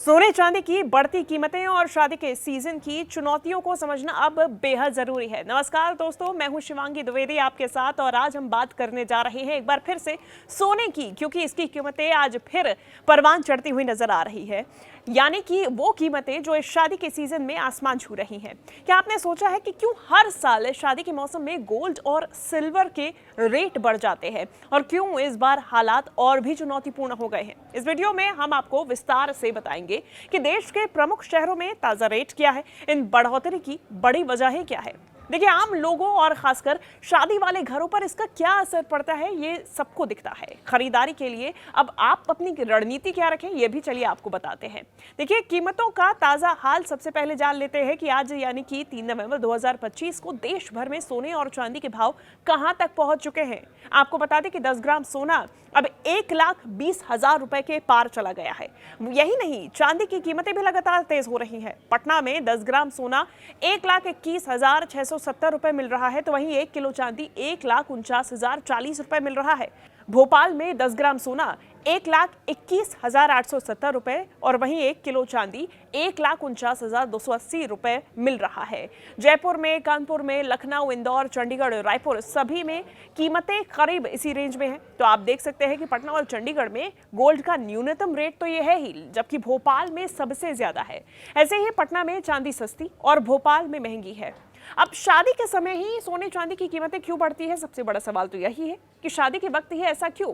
सोने चांदी की बढ़ती कीमतें और शादी के सीजन की चुनौतियों को समझना अब बेहद जरूरी है। नमस्कार दोस्तों, मैं हूं शिवांगी द्विवेदी आपके साथ और आज हम बात करने जा रहे हैं एक बार फिर से सोने की, क्योंकि इसकी कीमतें आज फिर परवान चढ़ती हुई नजर आ रही है। यानी कि वो कीमतें जो इस शादी के सीजन में आसमान छू रही हैं। क्या आपने सोचा है कि क्यों हर साल शादी के मौसम में गोल्ड और सिल्वर के रेट बढ़ जाते हैं और क्यों इस बार हालात और भी चुनौतीपूर्ण हो गए हैं? इस वीडियो में हम आपको विस्तार से बताएंगे कि देश के प्रमुख शहरों में ताजा रेट क्या है, इन बढ़ोतरी की बड़ी वजहें क्या है। देखिए, आम लोगों और खासकर शादी वाले घरों पर इसका क्या असर पड़ता है ये सबको दिखता है। खरीदारी के लिए अब आप अपनी रणनीति क्या रखें ये भी चलिए आपको बताते हैं। देखिए, कीमतों का ताजा हाल सबसे पहले जान लेते हैं कि आज यानी कि 3 नवंबर 2025 को देश भर में सोने और चांदी के भाव कहां तक पहुंच चुके हैं। आपको बता दें कि 10 ग्राम सोना अब 1,20,000 रुपए के पार चला गया है। यही नहीं, चांदी की कीमतें भी लगातार तेज हो रही हैं। पटना में 10 ग्राम सोना 1,21,670 रुपए मिल रहा है, तो वहीं 1 किलो चांदी 1,49,040 रुपए मिल रहा है। भोपाल में 10 ग्राम सोना 1,21,870 रुपए और वहीं 1 किलो चांदी 1,49,280 रुपए मिल रहा है। जयपुर में, कानपुर में, लखनऊ, इंदौर, चंडीगढ़, रायपुर सभी में कीमतें करीब इसी रेंज में हैं। तो आप देख सकते हैं कि पटना और चंडीगढ़ में गोल्ड का न्यूनतम रेट तो ये है ही, जबकि भोपाल में सबसे ज्यादा है। ऐसे ही पटना में चांदी सस्ती और भोपाल में महंगी है। अब शादी के समय ही सोने चांदी की कीमतें क्यों बढ़ती है? सबसे बड़ा सवाल तो यही है कि शादी के वक्त ही ऐसा क्यों?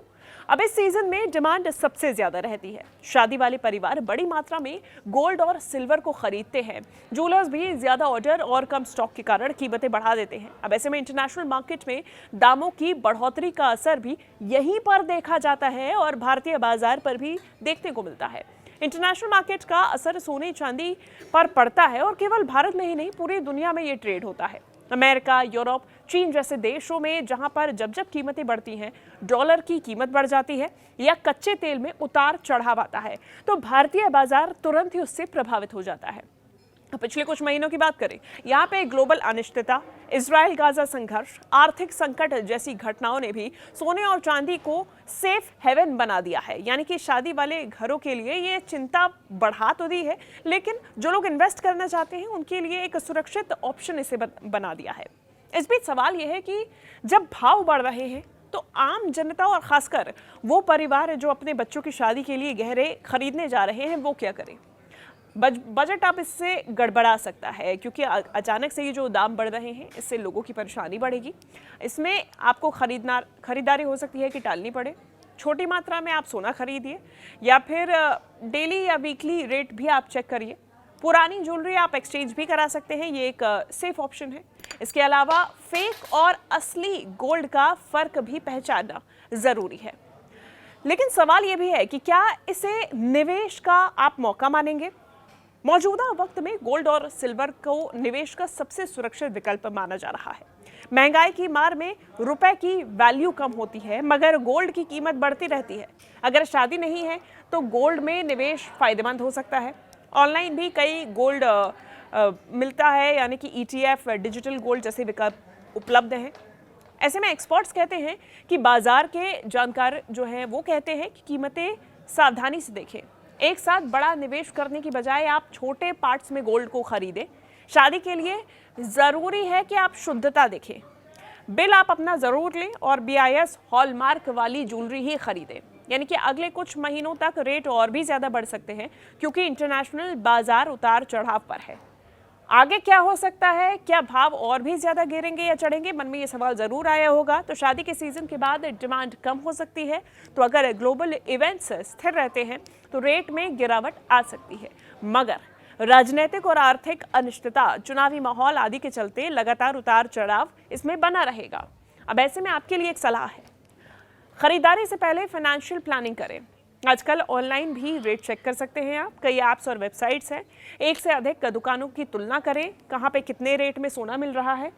अब इस सीजन में डिमांड सबसे ज्यादा रहती है। शादी वाले परिवार बड़ी मात्रा में गोल्ड और सिल्वर को खरीदते हैं। ज्वेलर्स भी ज्यादा ऑर्डर और कम स्टॉक के कारण कीमतें बढ़ा देते हैं। अब ऐसे में इंटरनेशनल मार्केट में दामों की बढ़ोतरी का असर भी यहीं पर देखा जाता है और भारतीय बाजार पर भी देखने को मिलता है। इंटरनेशनल मार्केट का असर सोने चांदी पर पड़ता है और केवल भारत में ही नहीं, पूरी दुनिया में ये ट्रेड होता है। अमेरिका, यूरोप, चीन जैसे देशों में जहां पर जब जब कीमतें बढ़ती हैं, डॉलर की कीमत बढ़ जाती है या कच्चे तेल में उतार चढ़ाव आता है, तो भारतीय बाजार तुरंत ही उससे प्रभावित हो जाता है। पिछले कुछ महीनों की बात करें, यहाँ पे ग्लोबल अनिश्चितता, इजराइल गाजा संघर्ष, आर्थिक संकट जैसी घटनाओं ने भी सोने और चांदी को सेफ हेवन बना दिया है। यानी कि शादी वाले घरों के लिए ये चिंता बढ़ा तो दी है, लेकिन जो लोग इन्वेस्ट करना चाहते हैं उनके लिए एक सुरक्षित ऑप्शन इसे बना दिया है। इस बीच सवाल यह है कि जब भाव बढ़ रहे हैं तो आम जनता और खासकर वो परिवार जो अपने बच्चों की शादी के लिए गहरे खरीदने जा रहे हैं वो क्या करें? बजट अब इससे गड़बड़ा सकता है, क्योंकि अचानक से ये जो दाम बढ़ रहे हैं इससे लोगों की परेशानी बढ़ेगी। इसमें आपको खरीदारी हो सकती है कि टालनी पड़े। छोटी मात्रा में आप सोना खरीदिए या फिर डेली या वीकली रेट भी आप चेक करिए। पुरानी ज्वेलरी आप एक्सचेंज भी करा सकते हैं, ये एक सेफ ऑप्शन है। इसके अलावा फेक और असली गोल्ड का फर्क भी पहचानना जरूरी है। लेकिन सवाल ये भी है कि क्या इसे निवेश का आप मौका मानेंगे? मौजूदा वक्त में गोल्ड और सिल्वर को निवेश का सबसे सुरक्षित विकल्प माना जा रहा है। महंगाई की मार में रुपए की वैल्यू कम होती है, मगर गोल्ड की कीमत बढ़ती रहती है। अगर शादी नहीं है तो गोल्ड में निवेश फायदेमंद हो सकता है। ऑनलाइन भी कई गोल्ड मिलता है, यानी कि ETF, डिजिटल गोल्ड जैसे विकल्प उपलब्ध हैं। ऐसे में एक्सपर्ट्स कहते हैं कि बाजार के जानकार जो हैं वो कहते हैं कि कीमतें सावधानी से देखें। एक साथ बड़ा निवेश करने की बजाय आप छोटे पार्ट्स में गोल्ड को खरीदें। शादी के लिए जरूरी है कि आप शुद्धता देखें। बिल आप अपना जरूर लें और BIS हॉलमार्क वाली ज्वेलरी ही खरीदें। यानी कि अगले कुछ महीनों तक रेट और भी ज्यादा बढ़ सकते हैं, क्योंकि इंटरनेशनल बाजार उतार चढ़ाव पर है। आगे क्या हो सकता है? क्या भाव और भी ज्यादा गिरेंगे या चढ़ेंगे? मन में ये सवाल जरूर आया होगा। तो शादी के सीजन के बाद डिमांड कम हो सकती है, तो अगर ग्लोबल इवेंट्स स्थिर रहते हैं तो रेट में गिरावट आ सकती है। मगर राजनीतिक और आर्थिक अनिश्चितता, चुनावी माहौल आदि के चलते लगातार उतार चढ़ाव इसमें बना रहेगा। अब ऐसे में आपके लिए एक सलाह है, खरीदारी से पहले फाइनेंशियल प्लानिंग करें। आजकल ऑनलाइन भी रेट चेक कर सकते हैं आप। कई ऐप्स और वेबसाइट्स हैं। एक से अधिक दुकानों की तुलना करें, कहाँ पे कितने रेट में सोना मिल रहा है।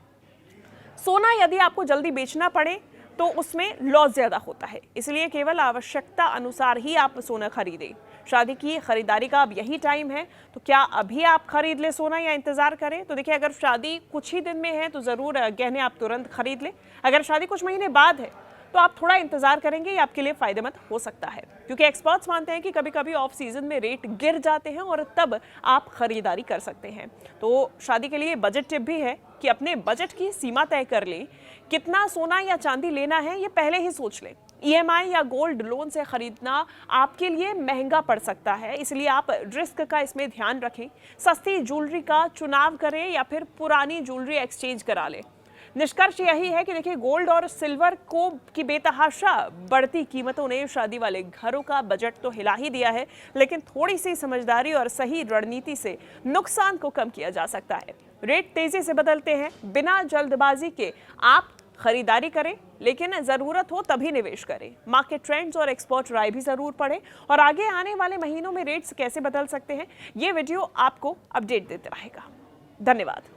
सोना यदि आपको जल्दी बेचना पड़े तो उसमें लॉस ज्यादा होता है, इसलिए केवल आवश्यकता अनुसार ही आप सोना खरीदें। शादी की खरीदारी का अब यही टाइम है, तो क्या अभी आप खरीद ले सोना या इंतजार करें? तो देखिए, अगर शादी कुछ ही दिन में है तो जरूर गहने आप तुरंत खरीद लें। अगर शादी कुछ महीने बाद है तो आप थोड़ा इंतजार करेंगे, ये आपके लिए फायदेमंद हो सकता है, क्योंकि एक्सपर्ट्स मानते हैं कि कभी कभी ऑफ सीजन में रेट गिर जाते हैं और तब आप खरीदारी कर सकते हैं। तो शादी के लिए बजट टिप भी है कि अपने बजट की सीमा तय कर लें। कितना सोना या चांदी लेना है ये पहले ही सोच लें। ईएमआई या गोल्ड लोन से खरीदना आपके लिए महंगा पड़ सकता है, इसलिए आप रिस्क का इसमें ध्यान रखें। सस्ती ज्वेलरी का चुनाव करें या फिर पुरानी ज्वेलरी एक्सचेंज करा लें। निष्कर्ष यही है कि देखिए, गोल्ड और सिल्वर को की बेतहाशा बढ़ती कीमतों ने शादी वाले घरों का बजट तो हिला ही दिया है, लेकिन थोड़ी सी समझदारी और सही रणनीति से नुकसान को कम किया जा सकता है। रेट तेजी से बदलते हैं, बिना जल्दबाजी के आप खरीदारी करें, लेकिन जरूरत हो तभी निवेश करें। मार्केट ट्रेंड्स और एक्सपर्ट राय भी जरूर पढ़ें और आगे आने वाले महीनों में रेट्स कैसे बदल सकते हैं, ये वीडियो आपको अपडेट देते रहेगा। धन्यवाद।